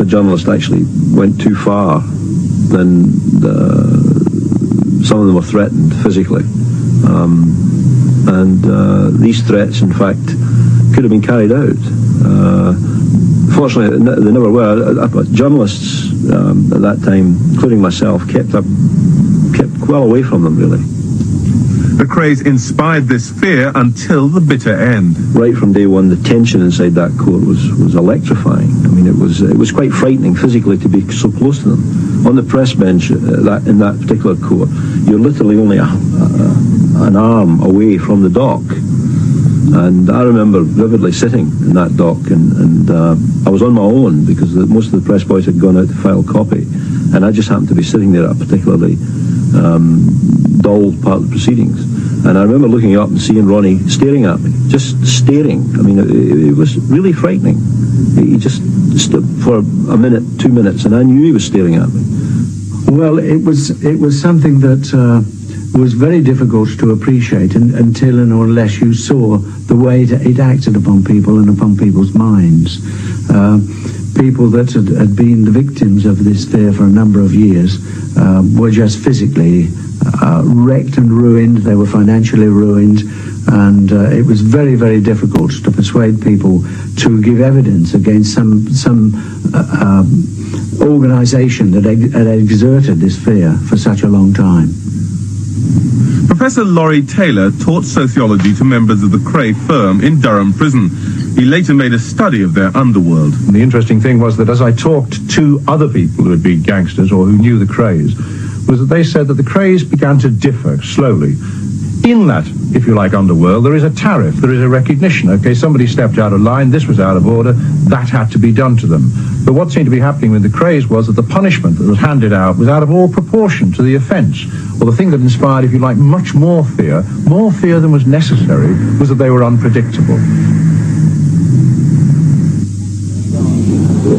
journalists actually went too far, then some of them were threatened physically. These threats, in fact, could have been carried out. Fortunately, they never were. Journalists at that time, including myself, kept well away from them, really. The Krays inspired this fear until the bitter end. Right from day one, the tension inside that court was electrifying. I mean, it was quite frightening physically to be so close to them. On the press bench in that particular court, you're literally only an arm away from the dock. And I remember vividly sitting in that dock, and I was on my own because most of the press boys had gone out to file copy, and I just happened to be sitting there at a particularly dull part of the proceedings. And I remember looking up and seeing Ronnie staring at me, just staring. I mean, it was really frightening. He just stood for a minute, 2 minutes, and I knew he was staring at me. Well, it was something that was very difficult to appreciate until and unless you saw the way it acted upon people and upon people's minds. People that had been the victims of this fear for a number of years were just physically wrecked and ruined. They were financially ruined, and it was very, very difficult to persuade people to give evidence against some organisation that had exerted this fear for such a long time. Professor Laurie Taylor taught sociology to members of the Kray firm in Durham Prison. He later made a study of their underworld. And the interesting thing was that as I talked to other people who had been gangsters or who knew the Krays, was that they said that the Krays began to differ slowly. In that, if you like, underworld, there is a tariff, there is a recognition. Okay, somebody stepped out of line, this was out of order, that had to be done to them. But what seemed to be happening with the Krays was that the punishment that was handed out was out of all proportion to the offence. Well, the thing that inspired, if you like, much more fear than was necessary, was that they were unpredictable.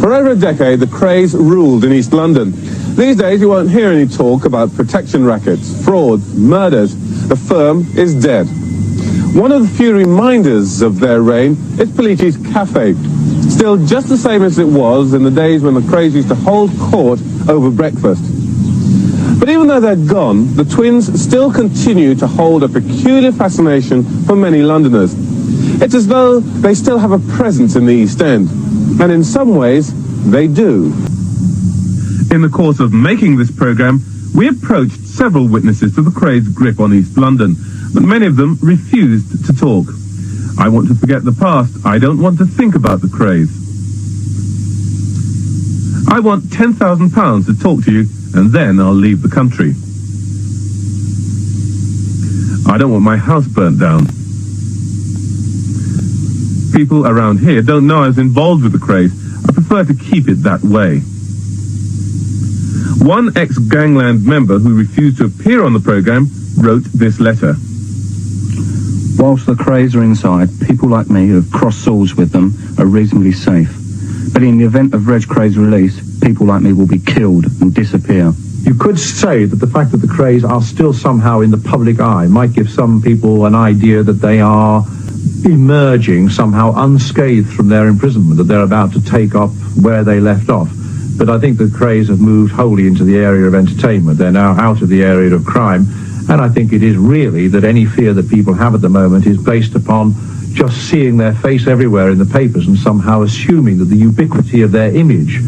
For over a decade, the Krays ruled in East London. These days, you won't hear any talk about protection rackets, fraud, murders. The firm is dead. One of the few reminders of their reign is Polici's Cafe. Still just the same as it was in the days when the Krays used to hold court over breakfast. But even though they're gone, the twins still continue to hold a peculiar fascination for many Londoners. It's as though they still have a presence in the East End. And in some ways, they do. In the course of making this program, we approached several witnesses to the Krays' grip on East London, but many of them refused to talk. I want to forget the past. I don't want to think about the Krays. I want £10,000 to talk to you, and then I'll leave the country. I don't want my house burnt down. People around here don't know I was involved with the Krays. I prefer to keep it that way. One ex-gangland member who refused to appear on the program wrote this letter. Whilst the Krays are inside, people like me who have crossed swords with them are reasonably safe. But in the event of Reg Kray's release, people like me will be killed and disappear. You could say that the fact that the Krays are still somehow in the public eye might give some people an idea that they are emerging somehow unscathed from their imprisonment, that they're about to take up where they left off. But I think the Krays have moved wholly into the area of entertainment. They're now out of the area of crime. And I think it is really that any fear that people have at the moment is based upon just seeing their face everywhere in the papers and somehow assuming that the ubiquity of their image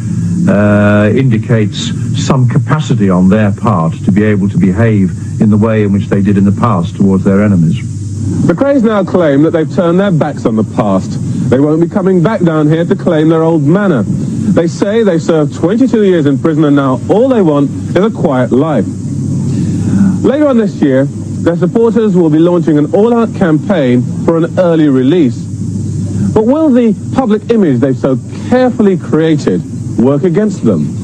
indicates some capacity on their part to be able to behave in the way in which they did in the past towards their enemies. The Krays now claim that they've turned their backs on the past. They won't be coming back down here to claim their old manor. They say they served 22 years in prison and now all they want is a quiet life. Later on this year, their supporters will be launching an all-out campaign for an early release. But will the public image they've so carefully created work against them?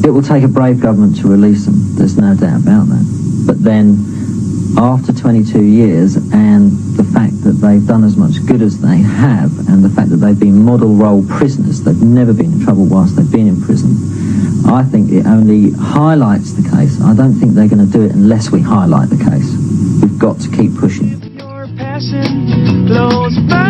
It will take a brave government to release them, there's no doubt about that. But then, after 22 years, and the fact that they've done as much good as they have, and the fact that they've been model role prisoners, they've never been in trouble whilst they've been in prison, I think it only highlights the case. I don't think they're going to do it unless we highlight the case. We've got to keep pushing. Your passion flows by.